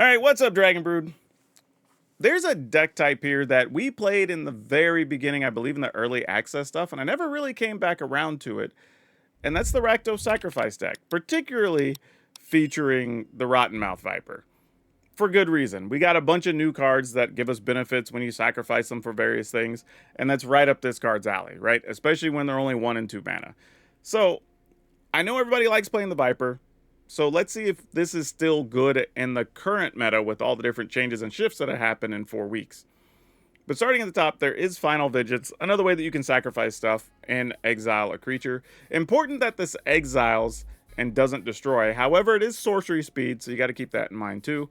All right, what's up, Dragon Brood? There's a deck type here that we played in the very beginning, I believe in the early access stuff, and I never really came back around to it. And that's the Rakdos Sacrifice deck, particularly featuring the Rottenmouth Viper. For good reason. We got a bunch of new cards that give us benefits when you sacrifice them for various things, and that's right up this card's alley, right? Especially when they're only 1 and 2 mana. So, I know everybody likes playing the Viper. So let's see if this is still good in the current meta with all the different changes and shifts that have happened in 4 weeks. But starting at the top, there is Final Vigilance, another way that you can sacrifice stuff and exile a creature. Important that this exiles and doesn't destroy. However, it is sorcery speed, so you got to keep that in mind too.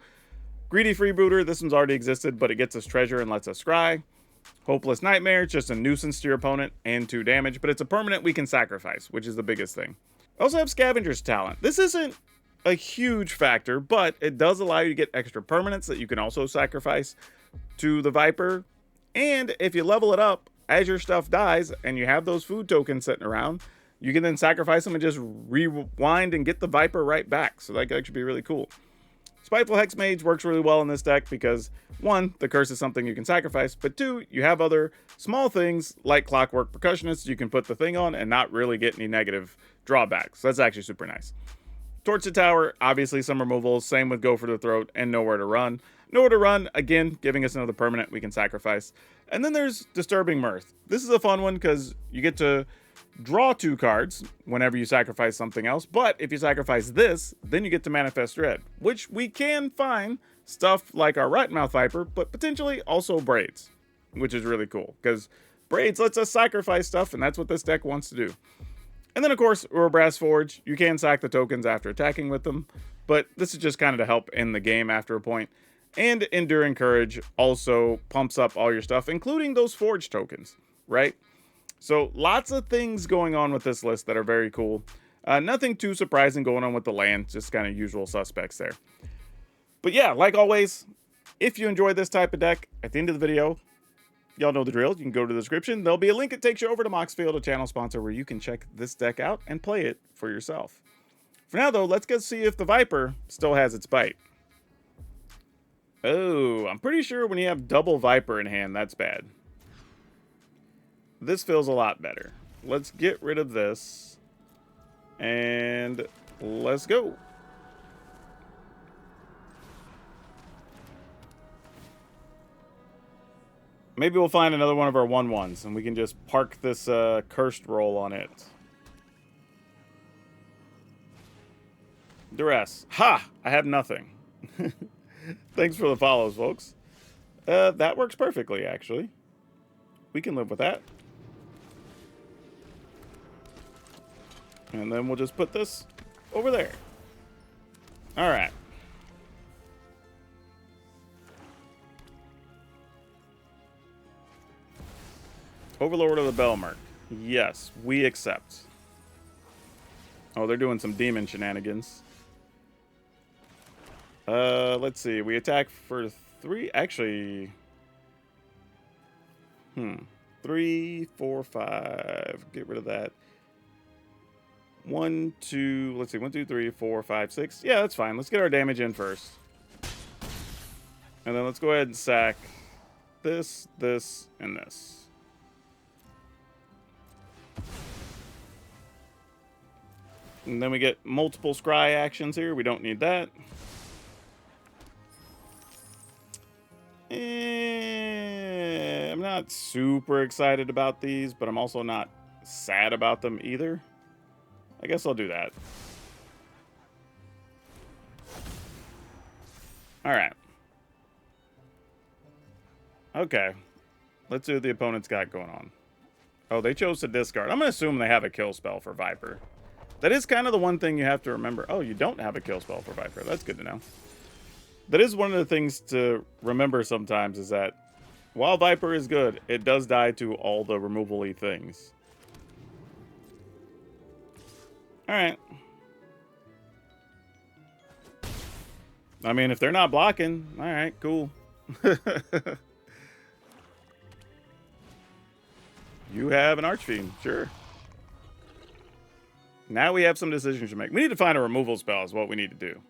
Greedy Freebooter, this one's already existed, but it gets us treasure and lets us scry. Hopeless Nightmare, it's just a nuisance to your opponent and 2 damage, but it's a permanent we can sacrifice, which is the biggest thing. I also have Scavenger's Talent. This isn't a huge factor, but it does allow you to get extra permanents that you can also sacrifice to the Viper. And if you level it up as your stuff dies and you have those food tokens sitting around, you can then sacrifice them and just rewind and get the Viper right back. So that could actually be really cool. Spiteful Hexmage works really well in this deck because 1, the curse is something you can sacrifice, but 2, you have other small things like Clockwork Percussionist you can put the thing on and not really get any negative drawbacks. So that's actually super nice. Torch the Tower, obviously some removals, same with Go for the Throat and Nowhere to Run. Nowhere to Run, again, giving us another permanent we can sacrifice. And then there's Disturbing Mirth. This is a fun one because you get to draw 2 cards whenever you sacrifice something else, but if you sacrifice this, then you get to Manifest Dread, which we can find stuff like our Rottenmouth Viper, but potentially also Braids, which is really cool, because Braids lets us sacrifice stuff, and that's what this deck wants to do. And then, of course, Urbrass Forge. You can sack the tokens after attacking with them, but this is just kind of to help end the game after a point. And Enduring Courage also pumps up all your stuff, including those Forge tokens, right? So lots of things going on with this list that are very cool. Nothing too surprising going on with the land, just kind of usual suspects there. But yeah, like always, if you enjoy this type of deck, at the end of the video, y'all know the drill. You can go to the description. There'll be a link that takes you over to Moxfield, a channel sponsor, where you can check this deck out and play it for yourself. For now, though, let's go see if the Viper still has its bite. Oh, I'm pretty sure when you have double Viper in hand, that's bad. This feels a lot better. Let's get rid of this. And let's go. Maybe we'll find another one of our 1/1s and we can just park this cursed roll on it. Duress. Ha! I have nothing. Thanks for the follows, folks. That works perfectly, actually. We can live with that. And then we'll just put this over there. All right. Overlord of the Belmerk. Yes, we accept. Oh, they're doing some demon shenanigans. Let's see. We attack for 3. Actually, 3, 4, 5. Get rid of that. 1, 2. Let's see. 1, 2, 3, 4, 5, 6. Yeah, that's fine. Let's get our damage in first. And then let's go ahead and sack this, this, and this. And then we get multiple scry actions here. We don't need that. I'm not super excited about these, but I'm also not sad about them either. I guess I'll do that. All right. Okay. Let's see what the opponent's got going on. Oh, they chose to discard. I'm going to assume they have a kill spell for Viper. That is kind of the one thing you have to remember. Oh, you don't have a kill spell for Viper. That's good to know. That is one of the things to remember sometimes, is that while Viper is good, it does die to all the removal-y things. Alright. I mean, if they're not blocking, alright, cool. You have an Archfiend, sure. Now we have some decisions to make. We need to find a removal spell is what we need to do.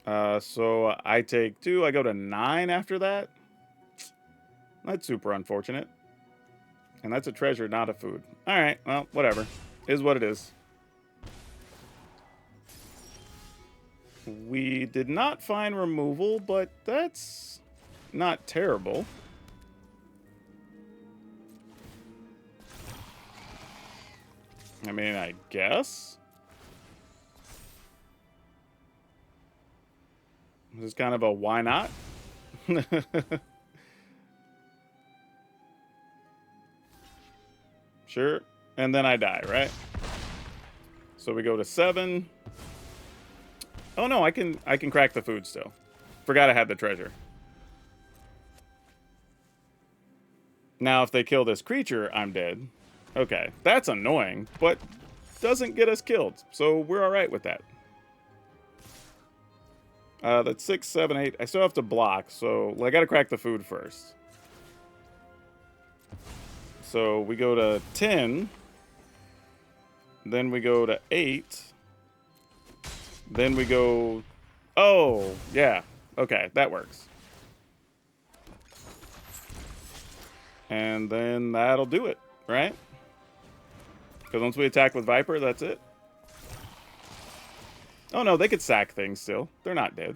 So I take 2. I go to 9 after that. That's super unfortunate. And that's a treasure, not a food. All right, well, whatever. Is what it is. We did not find removal, but that's not terrible. I mean, I guess. This is kind of a why not? Sure. And then I die, right? So we go to 7. Oh no, I can crack the food still. Forgot I had the treasure. Now if they kill this creature, I'm dead. Okay, that's annoying, but doesn't get us killed, so we're all right with that. That's 6, 7, 8. I still have to block, so I gotta crack the food first. So we go to 10. Then we go to 8. Then we go... Oh, yeah. Okay, that works. And then that'll do it, right? Because once we attack with Viper, that's it. Oh no, they could sack things still. They're not dead.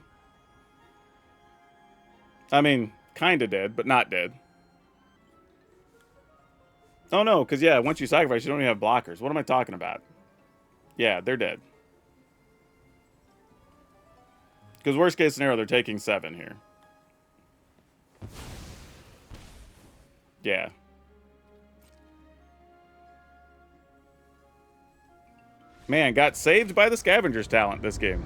I mean, kind of dead, but not dead. Oh no, because yeah, once you sacrifice, you don't even have blockers. What am I talking about? Yeah, they're dead. Because worst case scenario, they're taking 7 here. Yeah. Man, got saved by the Scavenger's talent this game.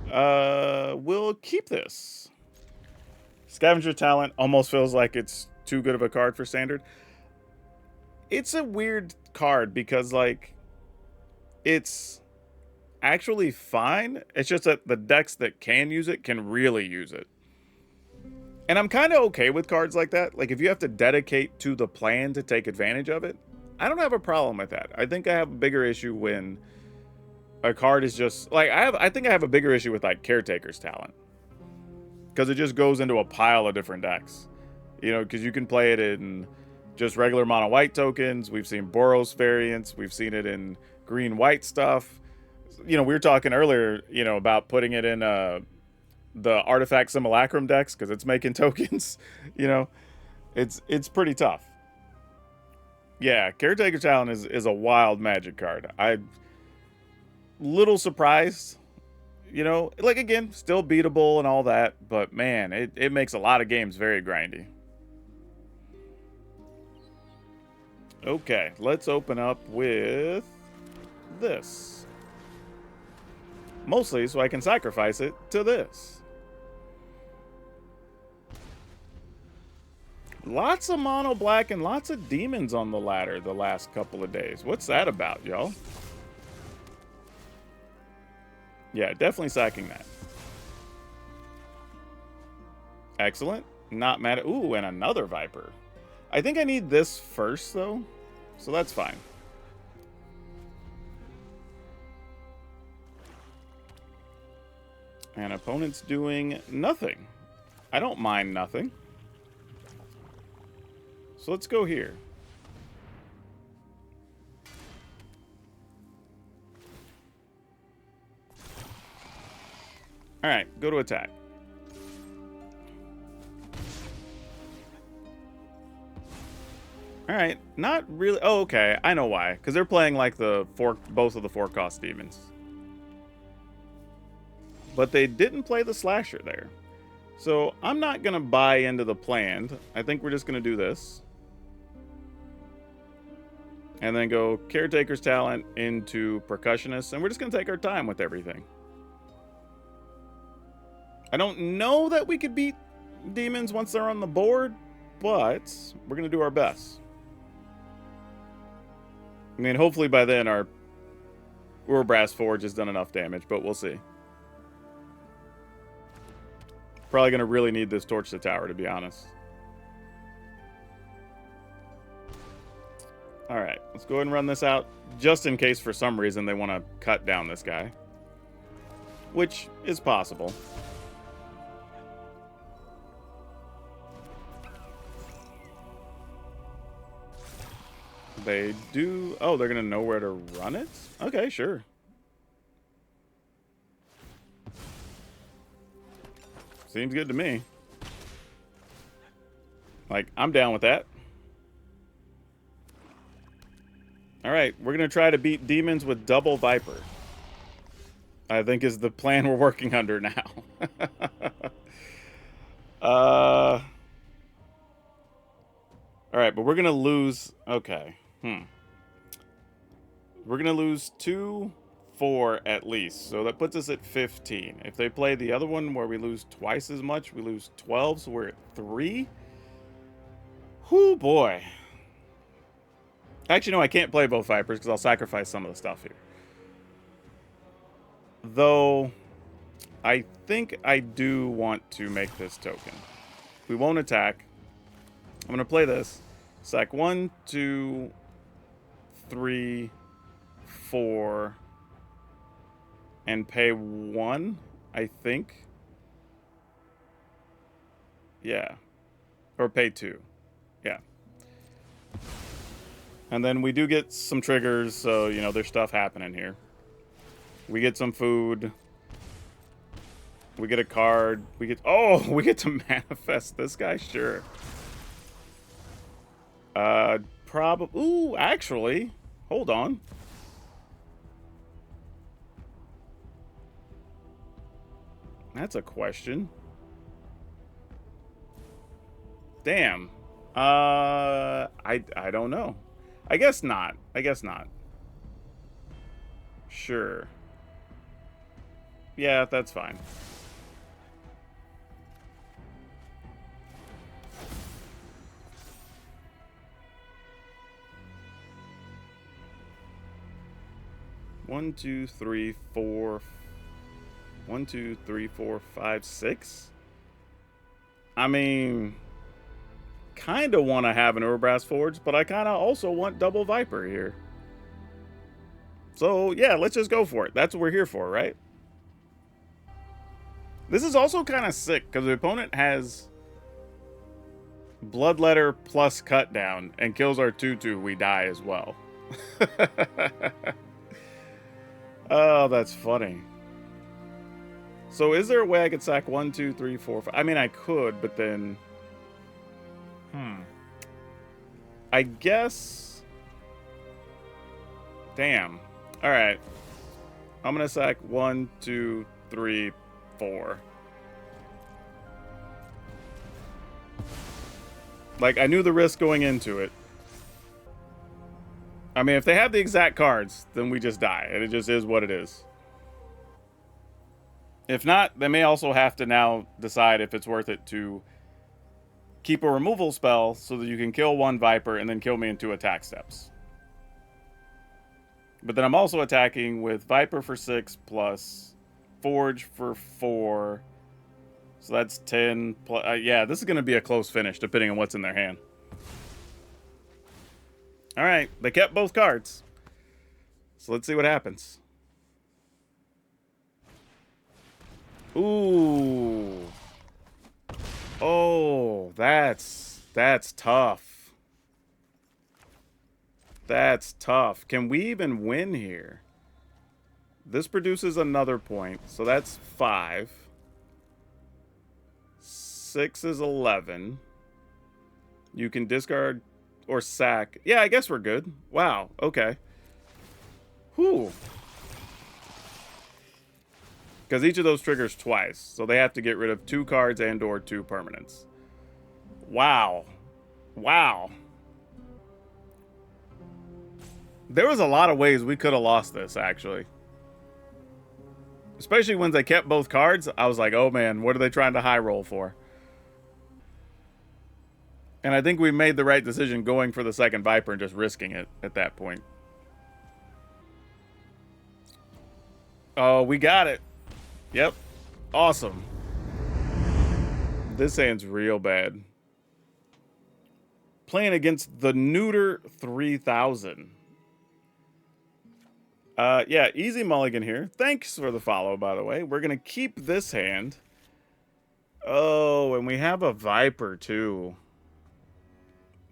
We'll keep this. Scavenger talent almost feels like it's too good of a card for standard. It's a weird card because, like, it's actually fine. It's just that the decks that can use it can really use it. And I'm kind of okay with cards like that. Like, if you have to dedicate to the plan to take advantage of it, I don't have a problem with that. I think I have a bigger issue when a card is just... Like, I think I have a bigger issue with, like, Caretaker's talent. Because it just goes into a pile of different decks. You know, because you can play it in just regular mono-white tokens. We've seen Boros variants. We've seen it in green-white stuff. You know, we were talking earlier, you know, about putting it in the Artifact Simulacrum decks because it's making tokens. You know, it's pretty tough. Yeah, Caretaker Talent is a wild Magic card. I'm little surprised. You know, like, again, still beatable and all that, but man, it makes a lot of games very grindy. Okay, let's open up with this. Mostly so I can sacrifice it to this. Lots of mono black and lots of demons on the ladder the last couple of days. What's that about, y'all? Yeah, definitely sacking that. Excellent. Not mad at... Ooh, and another Viper. I think I need this first, though. So that's fine. And opponent's doing nothing. I don't mind nothing. So let's go here. Alright, go to attack. Alright, not really... Oh, okay, I know why. Because they're playing like both of the 4-cost demons. But they didn't play the slasher there. So I'm not going to buy into the planned. I think we're just going to do this. And then go Caretaker's Talent into Percussionist. And we're just going to take our time with everything. I don't know that we could beat demons once they're on the board, but we're going to do our best. I mean, hopefully by then our Urbrass Forge has done enough damage, but we'll see. Probably going to really need this Torch the Tower, to be honest. Alright, let's go ahead and run this out, just in case for some reason they want to cut down this guy. which is possible. They do... Oh, they're going to know where to run it? Okay, sure. Seems good to me. Like, I'm down with that. Alright, we're going to try to beat demons with double Viper. I think is the plan we're working under now. Alright, but we're going to lose... Okay. We're going to lose 2, 4 at least. So that puts us at 15. If they play the other one where we lose twice as much, we lose 12, so we're at 3. Whoo, boy. Actually, no, I can't play both Vipers because I'll sacrifice some of the stuff here. Though, I think I do want to make this token. We won't attack. I'm going to play this. Sack 1, 2, 3, 4, and pay 1, I think. Yeah. Or pay 2. Yeah. And then we do get some triggers, so, you know, there's stuff happening here. We get some food. We get a card. We get... Oh, we get to manifest this guy? Sure. Probably... Ooh, actually. Hold on. That's a question. Damn. I don't know. I guess not. I guess not. Sure. Yeah, that's fine. One, two, three, four. 1, 2, 3, 4, 5, 6. I mean, kind of want to have an Urbrass Forge, but I kind of also want double Viper here. So, yeah, let's just go for it. That's what we're here for, right? This is also kind of sick, because the opponent has Bloodletter plus Cut Down, and kills our 2/2, we die as well. Oh, that's funny. So is there a way I could sack 1, 2, 3, 4, 5? I mean, I could, but then... I guess... Damn. Alright. I'm gonna sack 1, 2, 3, 4. Like, I knew the risk going into it. I mean, if they have the exact cards, then we just die. And it just is what it is. If not, they may also have to now decide if it's worth it to keep a removal spell so that you can kill 1 Viper and then kill me in 2 attack steps. But then I'm also attacking with Viper for 6 plus Forge for 4. So that's 10. Yeah, this is going to be a close finish depending on what's in their hand. All right, they kept both cards. So let's see what happens. Ooh. Oh, that's tough. That's tough. Can we even win here? This produces another point, so that's 5. 6 is 11. You can discard or sack. Yeah, I guess we're good. Wow, okay. Whew. Because each of those triggers twice. So they have to get rid of 2 cards and or 2 permanents. Wow. Wow. There was a lot of ways we could have lost this, actually. Especially when they kept both cards. I was like, oh man, what are they trying to high roll for? And I think we made the right decision going for the second Viper and just risking it at that point. Oh, we got it. Yep. Awesome. This hand's real bad. Playing against the Neuter 3000. Yeah, easy mulligan here. Thanks for the follow, by the way. We're going to keep this hand. Oh, and we have a Viper, too.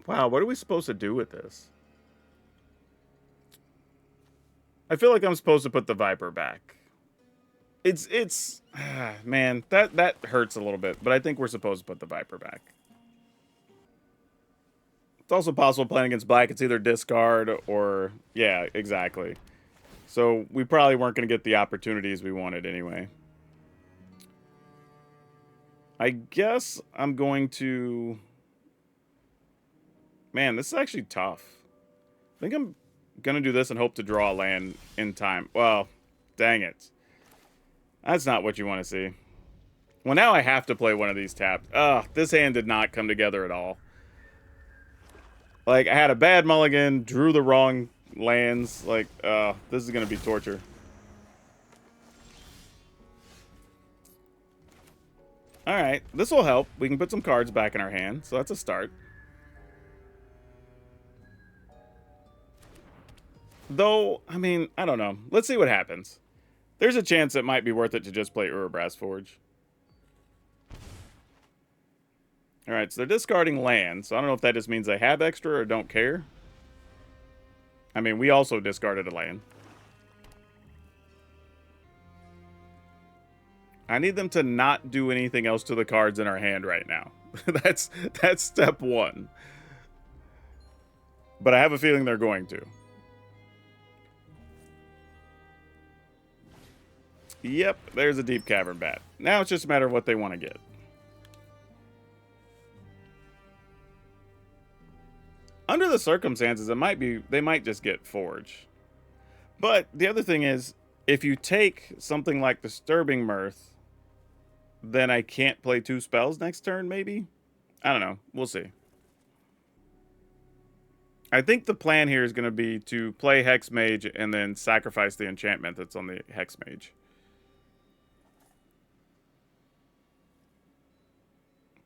Wow, what are we supposed to do with this? I feel like I'm supposed to put the Viper back. It's man, that hurts a little bit, but I think we're supposed to put the Viper back. It's also possible playing against black. It's either discard or... Yeah, exactly. So we probably weren't going to get the opportunities we wanted anyway. I guess I'm going to... Man, this is actually tough. I think I'm going to do this and hope to draw a land in time. Well, dang it. That's not what you want to see. Well, now I have to play one of these tapped. Ugh, this hand did not come together at all. Like, I had a bad mulligan, drew the wrong lands. Like, this is going to be torture. Alright, this will help. We can put some cards back in our hand, so that's a start. Though, I mean, I don't know. Let's see what happens. There's a chance it might be worth it to just play Urabrass Forge. Alright, so they're discarding land, so I don't know if that just means they have extra or don't care. I mean, we also discarded a land. I need them to not do anything else to the cards in our hand right now. That's step one. But I have a feeling they're going to. Yep, there's a Deep Cavern Bat. Now it's just a matter of what they want to get. Under the circumstances, they might just get Forge. But the other thing is, if you take something like Disturbing Mirth, then I can't play 2 spells next turn, maybe? I don't know. We'll see. I think the plan here is going to be to play Hex Mage and then sacrifice the enchantment that's on the Hex Mage.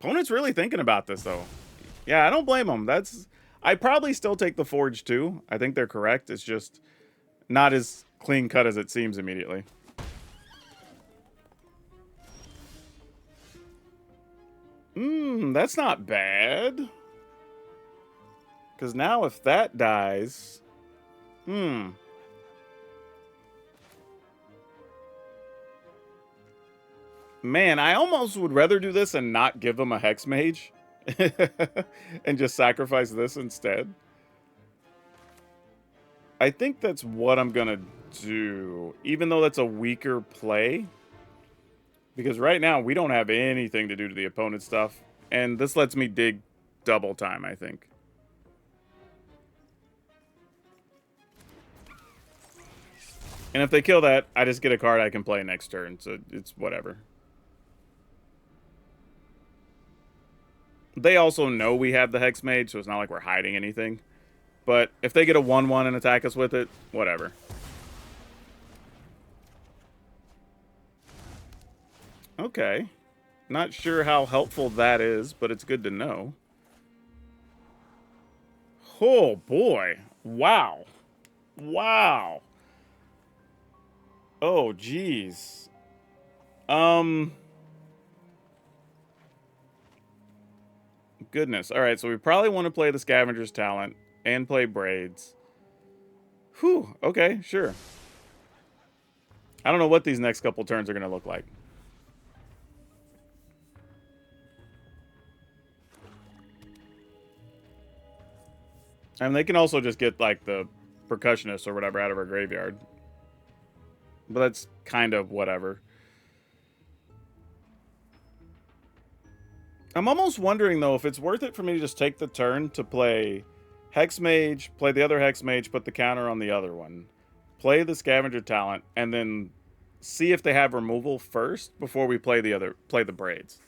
Opponent's really thinking about this, though. Yeah, I don't blame them. I'd probably still take the Forge, too. I think they're correct. It's just not as clean cut as it seems immediately. That's not bad. Because now if that dies... Man, I almost would rather do this and not give them a Hex Mage. And just sacrifice this instead. I think that's what I'm going to do. Even though that's a weaker play. Because right now, we don't have anything to do to the opponent's stuff. And this lets me dig double time, I think. And if they kill that, I just get a card I can play next turn. So it's whatever. They also know we have the Hex Mage, so it's not like we're hiding anything. But if they get a 1/1 and attack us with it, whatever. Okay. Not sure how helpful that is, but it's good to know. Oh, boy. Wow. Wow. Oh, geez. Goodness. All right, so we probably want to play the Scavenger's Talent and play Braids. Whew. Okay, sure. I don't know what these next couple turns are going to look like. And they can also just get, like, the Percussionist or whatever out of our graveyard. But that's kind of whatever. I'm almost wondering, though, if it's worth it for me to just take the turn to play Hex Mage, play the other Hex Mage, put the counter on the other one, play the Scavenger Talent, and then see if they have removal first before we play the Braids.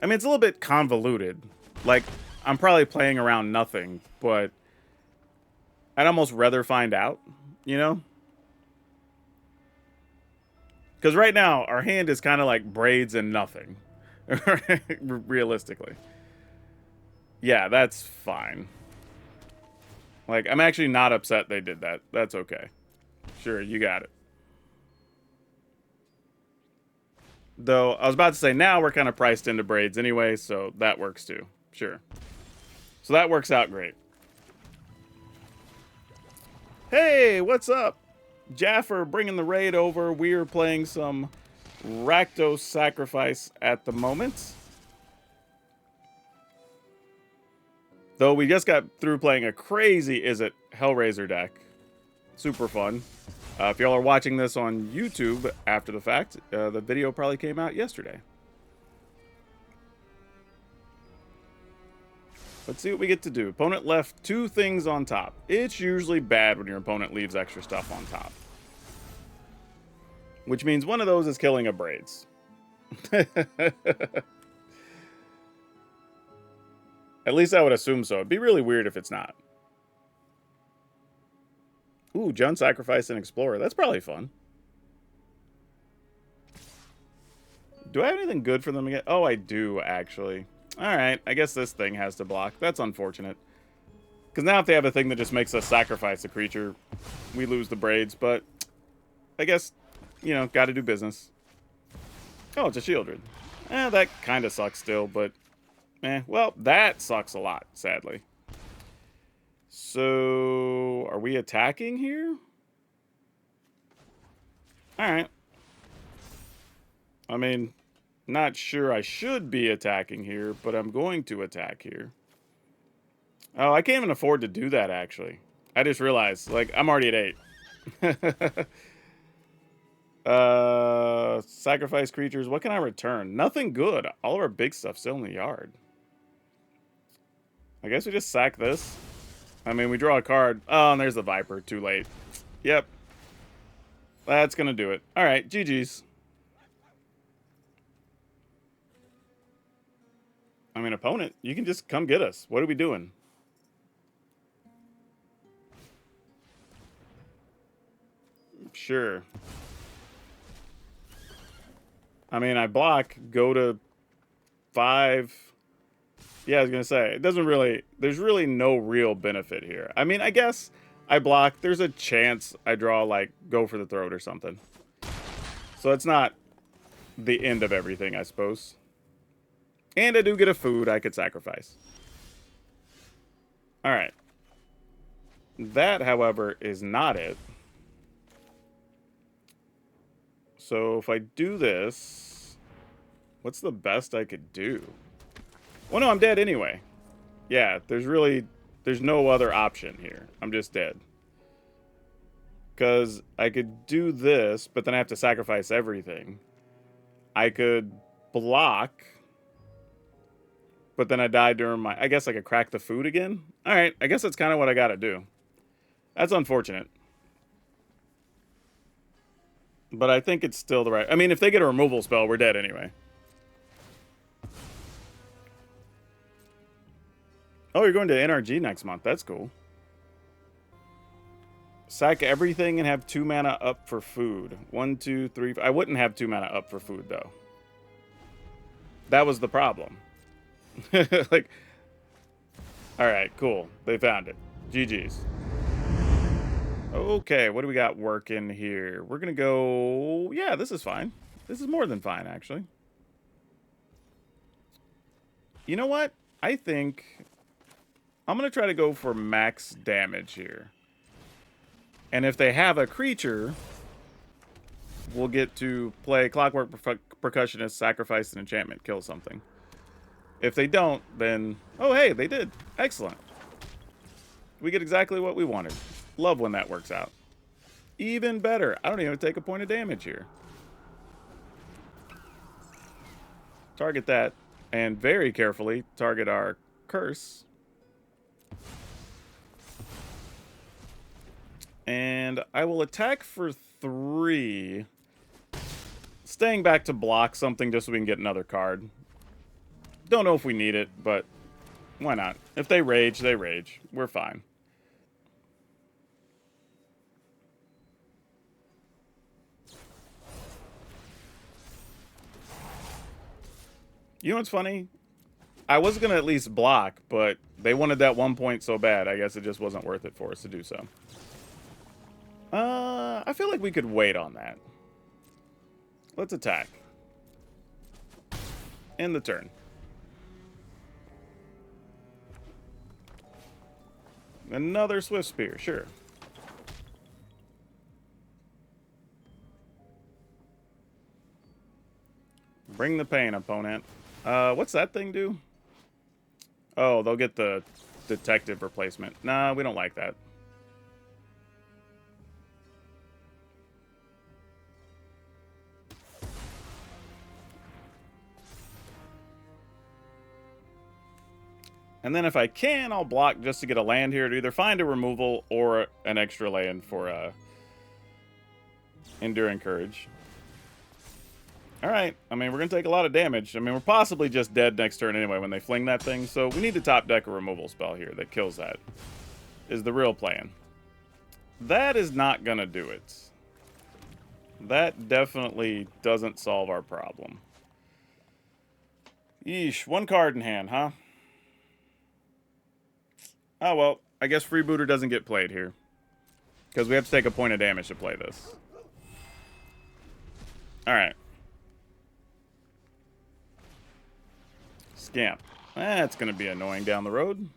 I mean, it's a little bit convoluted. Like, I'm probably playing around nothing, but I'd almost rather find out, you know? Because right now, our hand is kind of like Braids and nothing. Realistically. Yeah, that's fine. Like, I'm actually not upset they did that. That's okay. Sure, you got it. Though, I was about to say, now we're kind of priced into braids anyway, so that works too. Sure. So that works out great. Hey, what's up? Jaffer bringing the raid over. We're playing some Rakdos Sacrifice at the moment. Though we just got through playing a crazy Izzet Hellraiser deck. Super fun. If y'all are watching this on YouTube after the fact, the video probably came out yesterday. Let's see what we get to do. Opponent left 2 things on top. It's usually bad when your opponent leaves extra stuff on top. Which means one of those is killing a Braids. At least I would assume so. It'd be really weird if it's not. Ooh, Jund Sacrifice and Explorer. That's probably fun. Do I have anything good for them to get? Oh, I do, actually. Alright, I guess this thing has to block. That's unfortunate. Because now if they have a thing that just makes us sacrifice a creature, we lose the Braids. But I guess, you know, gotta do business. Oh, it's a Shieldred. That kind of sucks still, but... well, that sucks a lot, sadly. So, are we attacking here? Alright. I mean, not sure I should be attacking here, but I'm going to attack here. Oh, I can't even afford to do that, actually. I just realized, like, I'm already at 8. Sacrifice creatures. What can I return? Nothing good. All of our big stuff's still in the yard. I guess we just sack this. I mean, we draw a card. Oh, and there's the Viper. Too late. Yep. That's going to do it. All right. GG's. I mean, opponent, you can just come get us. What are we doing? Sure. I mean, I block, go to 5. Yeah, I was going to say, it doesn't really, there's really no real benefit here. I mean, I guess I block. There's a chance I draw, like, go for the throat or something. So it's not the end of everything, I suppose. And I do get a food I could sacrifice. All right. That, however, is not it. So if I do this, what's the best I could do? Well, no, I'm dead anyway. Yeah, there's no other option here. I'm just dead. Because I could do this, but then I have to sacrifice everything. I could block, but then I die during my... I guess I could crack the food again? Alright, I guess that's kind of what I gotta do. That's unfortunate. But I think it's still the right... I mean, if they get a removal spell, we're dead anyway. Oh, you're going to NRG next month. That's cool. Sack everything and have 2 mana up for food. 1, 2, 3... I wouldn't have 2 mana up for food, though. That was the problem. Like... Alright, cool. They found it. GG's. Okay, what do we got working here? We're going to go... Yeah, this is fine. This is more than fine, actually. You know what? I think... I'm going to try to go for max damage here. And if they have a creature, we'll get to play Clockwork Percussionist, sacrifice an enchantment, kill something. If they don't, then... Oh, hey, they did. Excellent. We get exactly what we wanted. Love when that works out. Even better. I don't even take a point of damage here. Target that. And very carefully target our curse. And I will attack for 3. Staying back to block something just so we can get another card. Don't know if we need it, but why not? If they rage, they rage. We're fine. You know what's funny? I was going to at least block, but they wanted that 1 point so bad, I guess it just wasn't worth it for us to do so. I feel like we could wait on that. Let's attack. End the turn. Another Swift Spear, sure. Bring the pain, opponent. What's that thing do? Oh, they'll get the detective replacement. Nah, we don't like that. And then if I can, I'll block just to get a land here to either find a removal or an extra land for Enduring Courage. Alright, I mean, we're going to take a lot of damage. I mean, we're possibly just dead next turn anyway when they fling that thing. So we need to top deck a removal spell here that kills that. Is the real plan. That is not going to do it. That definitely doesn't solve our problem. Yeesh, one card in hand, huh? Oh, well, I guess Freebooter doesn't get played here. Because we have to take a point of damage to play this. Alright. Scamp. That's going to be annoying down the road.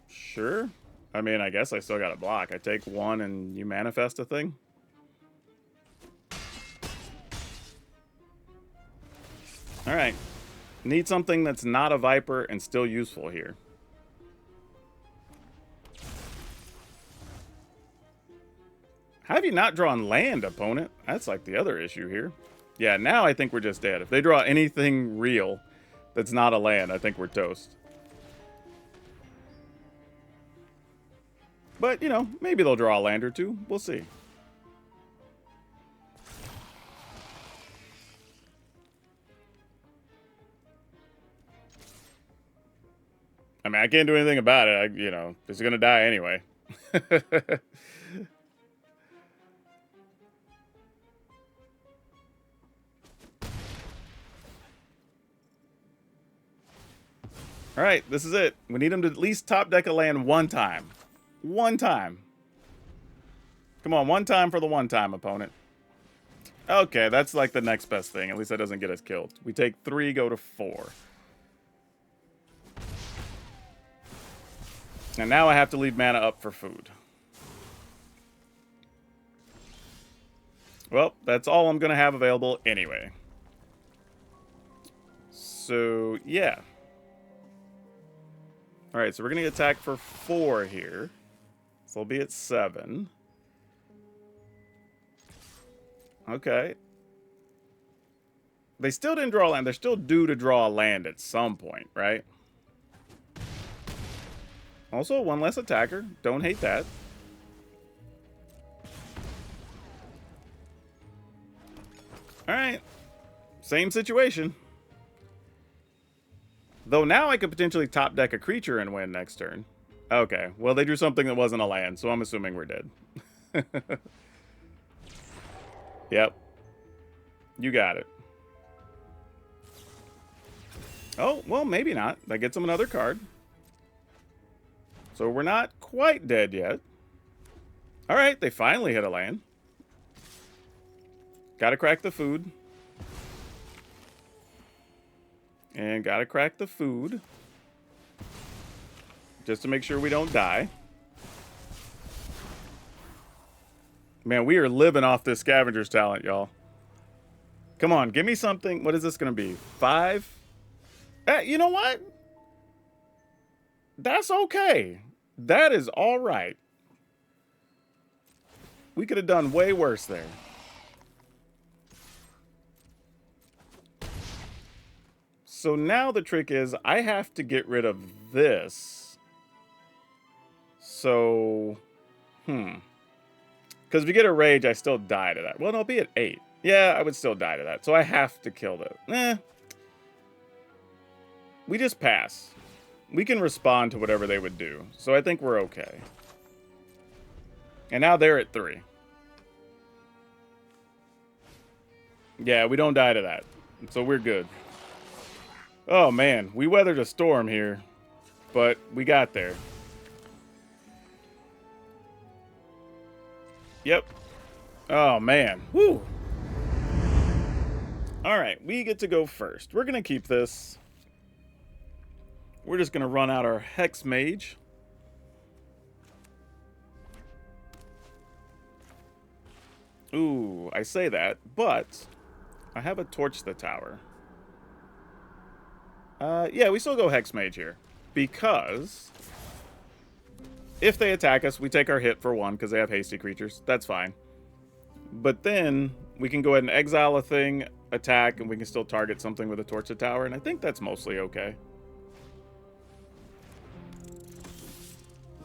Sure. I mean, I guess I still got to block. I take one and you manifest a thing. Alright. Need something that's not a Viper and still useful here. How have you not drawn land, opponent? That's like the other issue here. Yeah, now I think we're just dead. If they draw anything real that's not a land, I think we're toast. But, you know, maybe they'll draw a land or two. We'll see. I mean, I can't do anything about it. You know, it's going to die anyway. All right, this is it. We need them to at least top deck a land one time. One time. Come on, one time for the one time, opponent. Okay, that's like the next best thing. At least that doesn't get us killed. We take 3, go to 4. And now I have to leave mana up for food. Well, that's all I'm going to have available anyway. So, yeah. Alright, so we're going to attack for 4 here. So we'll be at 7. Okay. They still didn't draw land. They're still due to draw a land at some point, right? Also, one less attacker. Don't hate that. Alright. Same situation. Though now I could potentially top deck a creature and win next turn. Okay. Well, they drew something that wasn't a land, so I'm assuming we're dead. Yep. You got it. Oh, well, maybe not. That gets them another card. So we're not quite dead yet. Alright, they finally hit a land. Gotta crack the food. And gotta crack the food. Just to make sure we don't die. Man, we are living off this scavenger's talent, y'all. Come on, give me something. What is this going to be? 5? You know what? That's okay. That is all right. We could have done way worse there. So now the trick is I have to get rid of this. So, because if you get a rage, I still die to that. Well, I'll be at 8. Yeah, I would still die to that. So I have to kill that. We just pass. We can respond to whatever they would do. So I think we're okay. And now they're at 3. Yeah, we don't die to that. So we're good. Oh, man. We weathered a storm here. But we got there. Yep. Oh, man. Whew. All right. We get to go first. We're going to keep this. We're just going to run out our Hex Mage. Ooh, I say that, but I have a Torch the Tower. Yeah, we still go Hex Mage here. Because if they attack us, we take our hit for 1 because they have hasty creatures. That's fine. But then we can go ahead and exile a thing, attack, and we can still target something with a Torch the Tower, and I think that's mostly okay.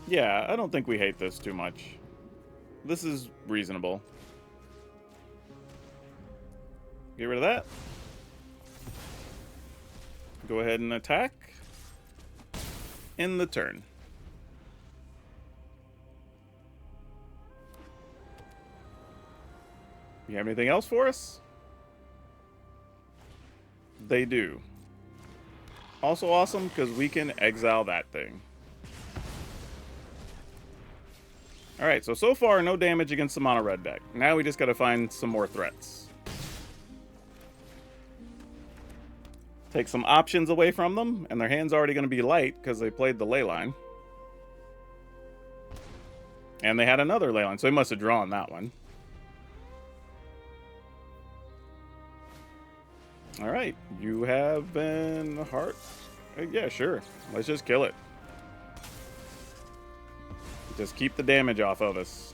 Yeah, I don't think we hate this too much. This is reasonable. Get rid of that. Go ahead and attack. In the turn. You have anything else for us? They do. Also awesome because we can exile that thing. Alright, so far no damage against the mono red deck. Now we just gotta find some more threats. Take some options away from them, and their hand's already gonna be light because they played the Leyline. And they had another Leyline, so they must have drawn that one. Alright, you have been heart. Yeah, sure. Let's just kill it. Just keep the damage off of us.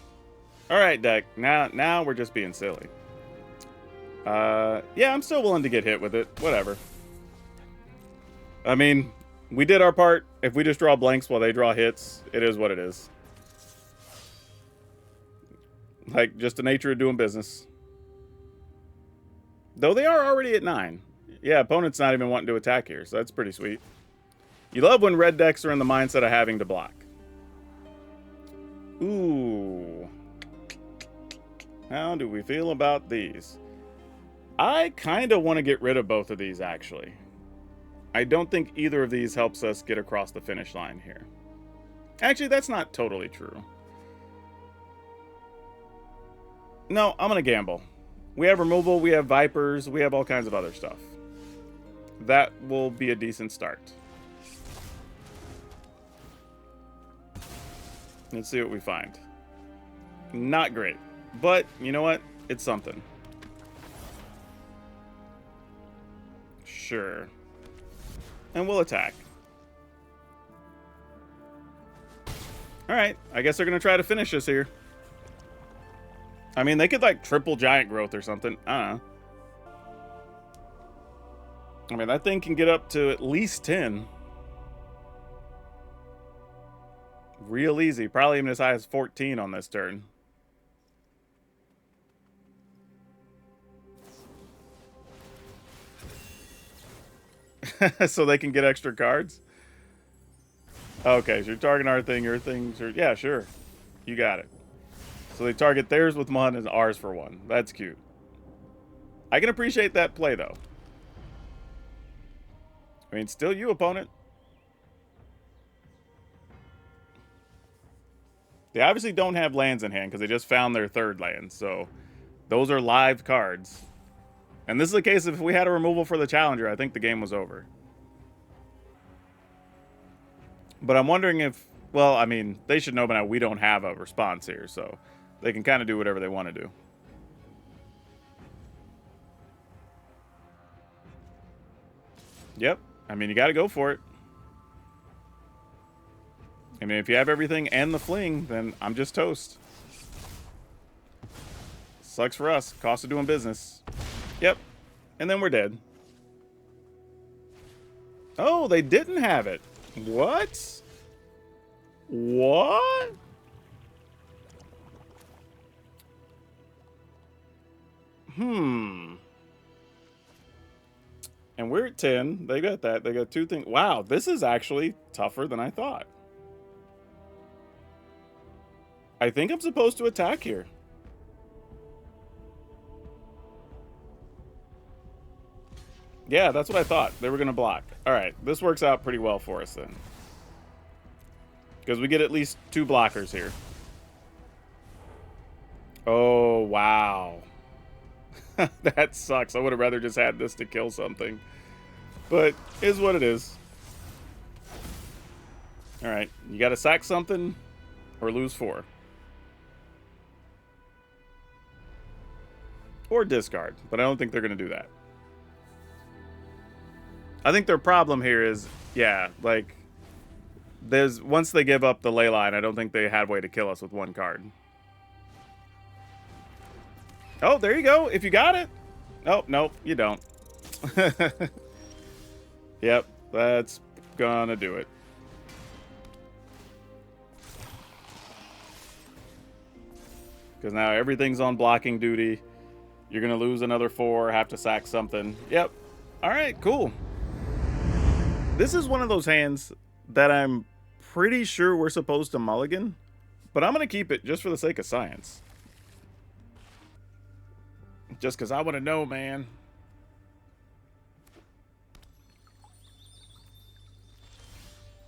Alright, deck. Now we're just being silly. Yeah, I'm still willing to get hit with it. Whatever. I mean, we did our part. If we just draw blanks while they draw hits, it is what it is. Like, just the nature of doing business. Though they are already at 9. Yeah, opponent's not even wanting to attack here, so that's pretty sweet. You love when red decks are in the mindset of having to block. Ooh. How do we feel about these? I kind of want to get rid of both of these, actually. I don't think either of these helps us get across the finish line here. Actually, that's not totally true. No, I'm going to gamble. We have removal, we have Vipers, we have all kinds of other stuff. That will be a decent start. Let's see what we find. Not great. But, you know what? It's something. Sure. And we'll attack. Alright, I guess they're going to try to finish us here. I mean, they could, like, triple giant growth or something. I don't know. I mean, that thing can get up to at least 10. Real easy. Probably even as high as 14 on this turn. So they can get extra cards? Okay, so you're targeting our thing, your things are... Yeah, sure. You got it. So they target theirs with 1 and ours for 1. That's cute. I can appreciate that play, though. I mean, still you, opponent. They obviously don't have lands in hand because they just found their 3rd land. So those are live cards. And this is a case of if we had a removal for the challenger, I think the game was over. But I'm wondering if... Well, I mean, they should know by now we don't have a response here. So they can kind of do whatever they want to do. Yep. I mean, you got to go for it. I mean, if you have everything and the fling, then I'm just toast. Sucks for us. Cost of doing business. Yep. And then we're dead. Oh, they didn't have it. What? What? And we're at 10. They got that. They got 2 things. Wow, this is actually tougher than I thought. I think I'm supposed to attack here. Yeah, that's what I thought. They were going to block. All right, this works out pretty well for us then. Because we get at least 2 blockers here. Oh, wow. That sucks. I would have rather just had this to kill something. But is what it is. All right, you got to sack something or lose 4. Or discard, but I don't think they're going to do that. I think their problem here is, yeah, like, once they give up the ley line, I don't think they had a way to kill us with 1 card. Oh, there you go. If you got it. Oh, nope, you don't. Yep, that's gonna do it. Because now everything's on blocking duty. You're gonna lose another 4, have to sack something. Yep. All right, cool. This is one of those hands that I'm pretty sure we're supposed to mulligan, but I'm going to keep it just for the sake of science. Just because I want to know, man.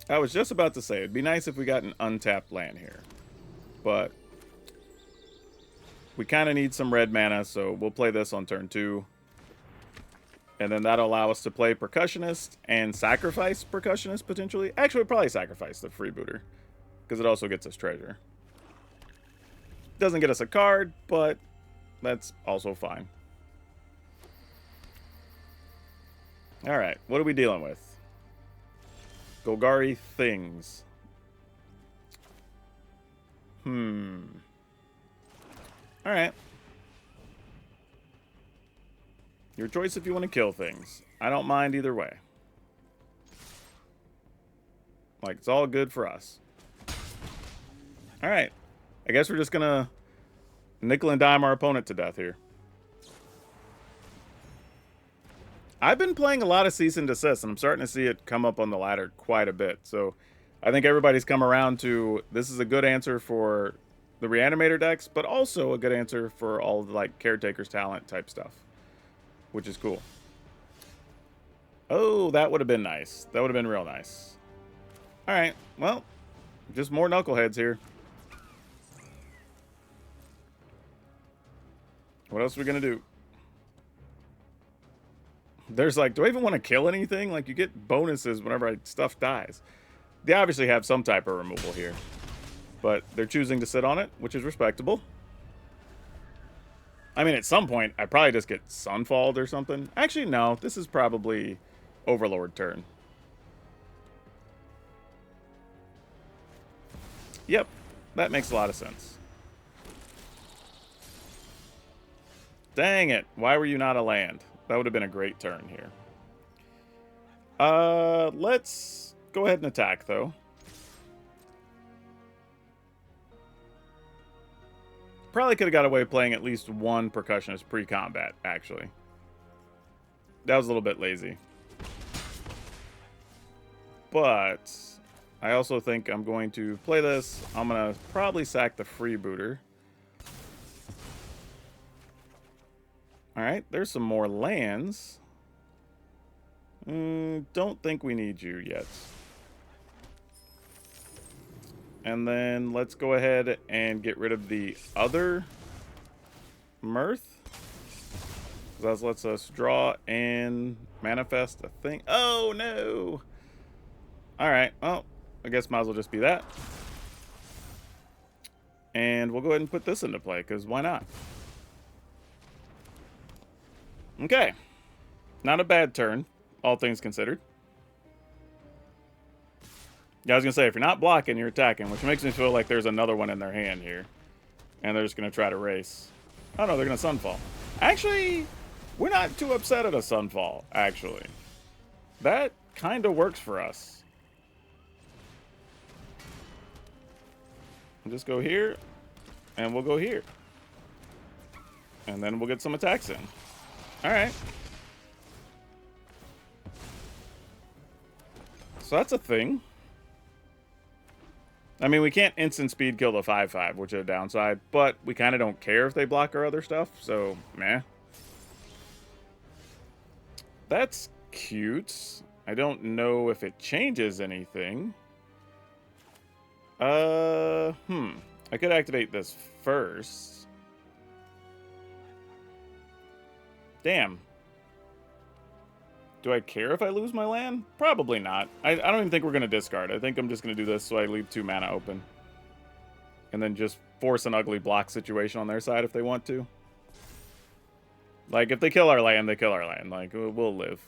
I was just about to say, it'd be nice if we got an untapped land here. But we kind of need some red mana, so we'll play this on turn 2. And then that'll allow us to play Percussionist and sacrifice Percussionist, potentially. Actually, we'll probably sacrifice the Freebooter, because it also gets us treasure. Doesn't get us a card, but that's also fine. Alright, what are we dealing with? Golgari Things. Alright. Your choice if you want to kill things. I don't mind either way. Like, it's all good for us. Alright. I guess we're just gonna nickel and dime our opponent to death here. I've been playing a lot of Cease and Desist, and I'm starting to see it come up on the ladder quite a bit. So I think everybody's come around to, this is a good answer for the Reanimator decks, but also a good answer for all the, like, Caretaker's Talent type stuff. Which is cool. Oh, that would have been nice. That would have been real nice. Alright, well, just more knuckleheads here. What else are we going to do? There's like, do I even want to kill anything? Like, you get bonuses whenever stuff dies. They obviously have some type of removal here. But they're choosing to sit on it, which is respectable. I mean, at some point, I'd probably just get Sunfalled or something. Actually, no. This is probably Overlord turn. Yep. That makes a lot of sense. Dang it. Why were you not a land? That would have been a great turn here. Let's go ahead and attack, though. Probably could have got away playing at least 1 Percussionist pre-combat, actually. That was a little bit lazy. But I also think I'm going to play this. I'm going to probably sack the Freebooter. Alright, there's some more lands. Don't think we need you yet. And then let's go ahead and get rid of the other Mirth. That lets us draw and manifest a thing. Oh, no. All right. Well, I guess might as well just be that. And we'll go ahead and put this into play, because why not? Okay. Not a bad turn, all things considered. Yeah, I was going to say, if you're not blocking, you're attacking, which makes me feel like there's another one in their hand here. And they're just going to try to race. Oh, no, they're going to Sunfall. Actually, we're not too upset at a Sunfall, actually. That kind of works for us. We'll just go here, and we'll go here. And then we'll get some attacks in. All right. So that's a thing. I mean, we can't instant speed kill the 5/5, which is a downside, but we kind of don't care if they block our other stuff, so meh. That's cute. I don't know if it changes anything. I could activate this first. Damn. Do I care if I lose my land? Probably not. I don't even think we're going to discard. I think I'm just going to do this so I leave 2 mana open. And then just force an ugly block situation on their side if they want to. Like, if they kill our land, they kill our land. Like, we'll live.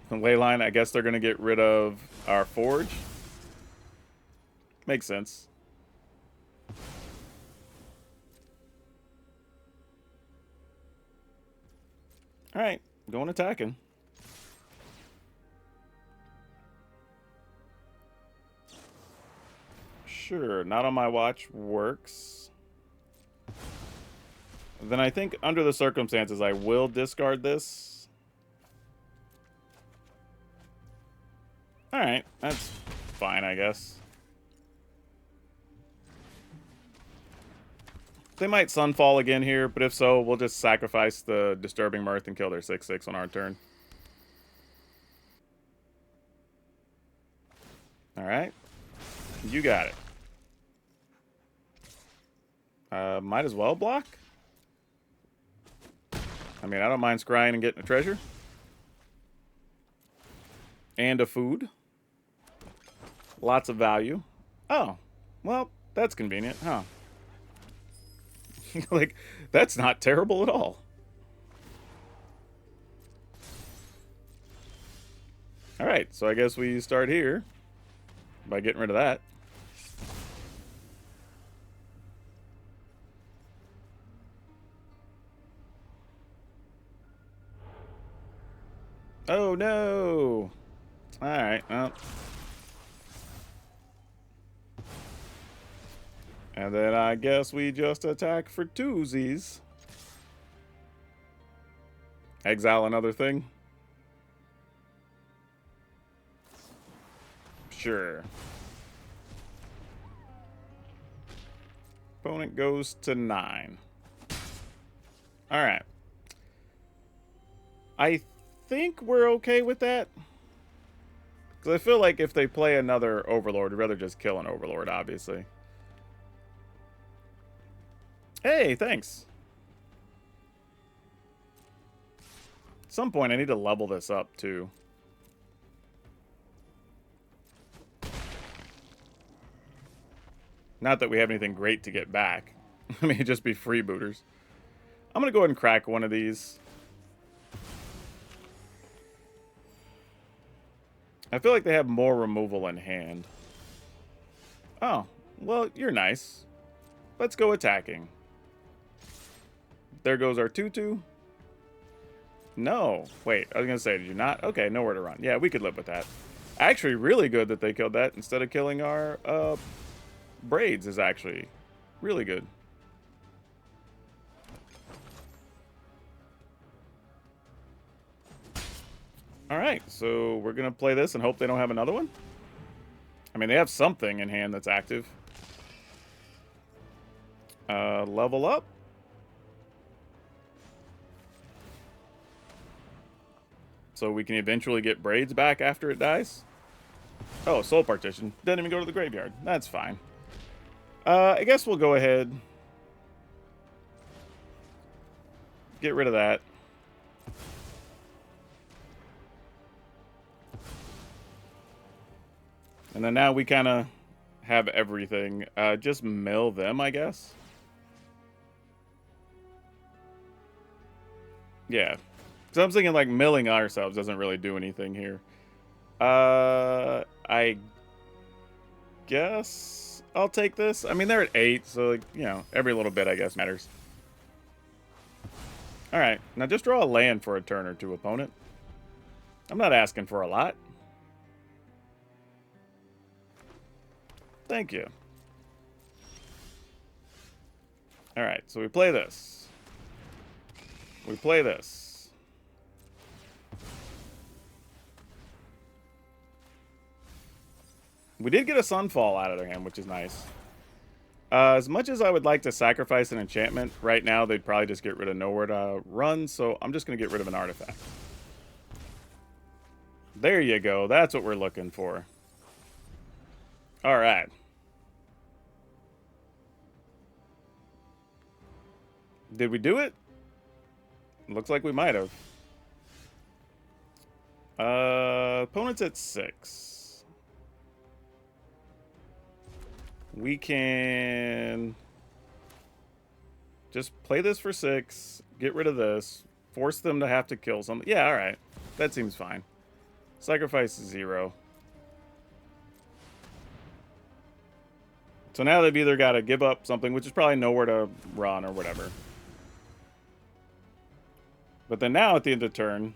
The Leyline, I guess they're going to get rid of our Forge. Makes sense. Alright, going attacking. Sure, not on my watch works. Then I think under the circumstances I will discard this. Alright, that's fine, I guess. They might Sunfall again here, but if so, we'll just sacrifice the Disturbing Mirth and kill their 6/6 on our turn. Alright. You got it. Might as well block. I mean, I don't mind scrying and getting a treasure. And a food. Lots of value. Oh, well, that's convenient, huh? Like, that's not terrible at all. Alright, so I guess we start here by getting rid of that. Oh, no! Alright, well. And then I guess we just attack for twosies. Exile another thing? Sure. Opponent goes to 9. Alright. I think we're okay with that. Because I feel like if they play another Overlord, I'd rather just kill an Overlord, obviously. Hey, thanks. At some point, I need to level this up, too. Not that we have anything great to get back. I mean, it'd just be freebooters. I'm going to go ahead and crack one of these. I feel like they have more removal in hand. Oh, well, you're nice. Let's go attacking. There goes our 2/2. No. Wait, I was going to say, did you not? Okay, nowhere to run. Yeah, we could live with that. Actually, really good that they killed that instead of killing our braids is actually really good. Alright, so we're going to play this and hope they don't have another one. I mean, they have something in hand that's active. Level up. So we can eventually get braids back after it dies. Oh, Soul Partition. Didn't even go to the graveyard. That's fine. I guess we'll go ahead. Get rid of that. And then now we kind of have everything. Just mill them, I guess. Yeah. So I'm thinking like milling ourselves doesn't really do anything here. I guess I'll take this. I mean, they're at 8, so, like, you know, every little bit, I guess, matters. Alright, now just draw a land for a turn or two, opponent. I'm not asking for a lot. Thank you. Alright, so we play this. We play this. We did get a Sunfall out of their hand, which is nice. As much as I would like to sacrifice an enchantment, right now they'd probably just get rid of nowhere to run, so I'm just going to get rid of an artifact. There you go. That's what we're looking for. All right. Did we do it? Looks like we might have. Opponent's at 6. We can just play this for 6, get rid of this, force them to have to kill something. Yeah, all right. That seems fine. Sacrifice 0. So now they've either got to give up something, which is probably nowhere to run or whatever. But then now at the end of the turn...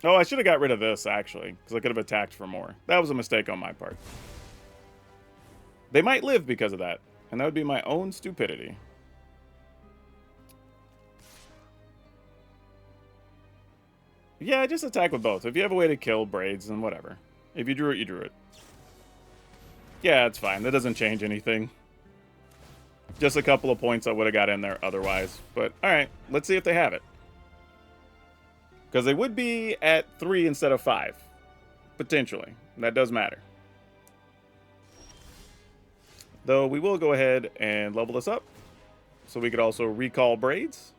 Oh, I should have got rid of this, actually, because I could have attacked for more. That was a mistake on my part. They might live because of that, and that would be my own stupidity. Yeah, just attack with both. If you have a way to kill braids, then whatever. If you drew it, you drew it. Yeah, it's fine. That doesn't change anything. Just a couple of points I would have got in there otherwise. But, alright, let's see if they have it. Because they would be at 3 instead of 5. Potentially. That does matter. Though we will go ahead and level this up. So we could also recall braids.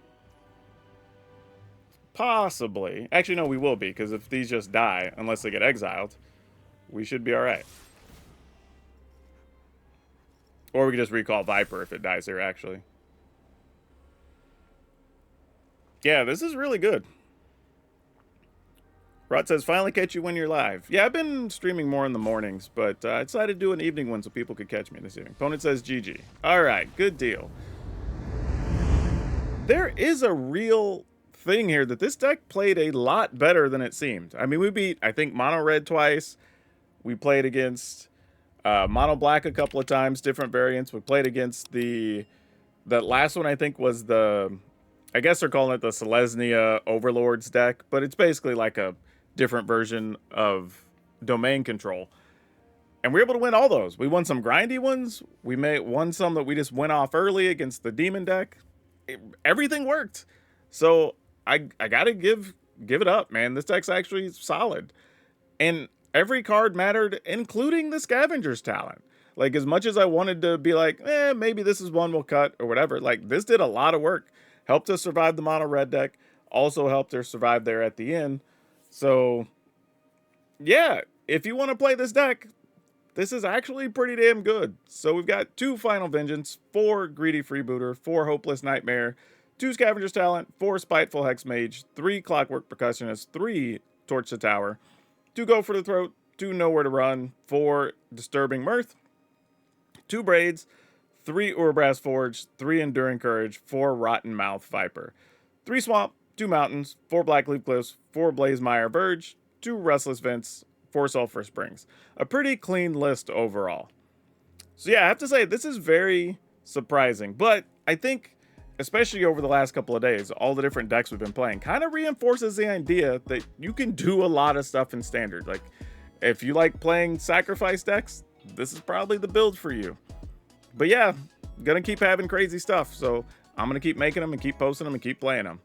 Possibly. Actually, no, we will be. Because if these just die, unless they get exiled, we should be alright. Or we could just recall Viper if it dies here, actually. Yeah, this is really good. Rod says, finally catch you when you're live. Yeah, I've been streaming more in the mornings, but I decided to do an evening one so people could catch me this evening. Opponent says GG. All right, good deal. There is a real thing here that this deck played a lot better than it seemed. I mean, we beat, I think, Mono Red twice. We played against... Mono Black a couple of times, different variants. We played against the last one I think was the, I guess they're calling it the Selesnya Overlords deck, but it's basically like a different version of domain control. And we were able to win all those. We won some grindy ones. We won some that we just went off early against the demon deck. Everything worked. So I gotta give it up, man. This deck's actually solid. And every card mattered, including the Scavenger's talent. Like, as much as I wanted to be like, maybe this is one we'll cut or whatever, like, this did a lot of work. Helped us survive the Mono Red deck. Also helped us survive there at the end. So, yeah, if you want to play this deck, this is actually pretty damn good. So we've got 2 Final Vengeance, 4 Greedy Freebooter, 4 Hopeless Nightmare, 2 Scavenger's Talent, 4 Spiteful Hexmage, 3 Clockwork Percussionist, 3 Torch the Tower, 2 Go for the Throat, 2 Nowhere to Run, 4 Disturbing Mirth, 2 Braids, 3 Urbrass Forge, 3 Enduring Courage, 4 Rotten Mouth Viper, 3 Swamp, 2 Mountains, 4 Blackleaf Cliffs, 4 Blazemire Verge, 2 Restless Vents, 4 Sulphur Springs. A pretty clean list overall. So yeah, I have to say, this is very surprising, but I think, especially over the last couple of days, all the different decks we've been playing kind of reinforces the idea that you can do a lot of stuff in Standard. Like, if you like playing Sacrifice decks, this is probably the build for you. But yeah, gonna keep having crazy stuff, so I'm gonna keep making them and keep posting them and keep playing them.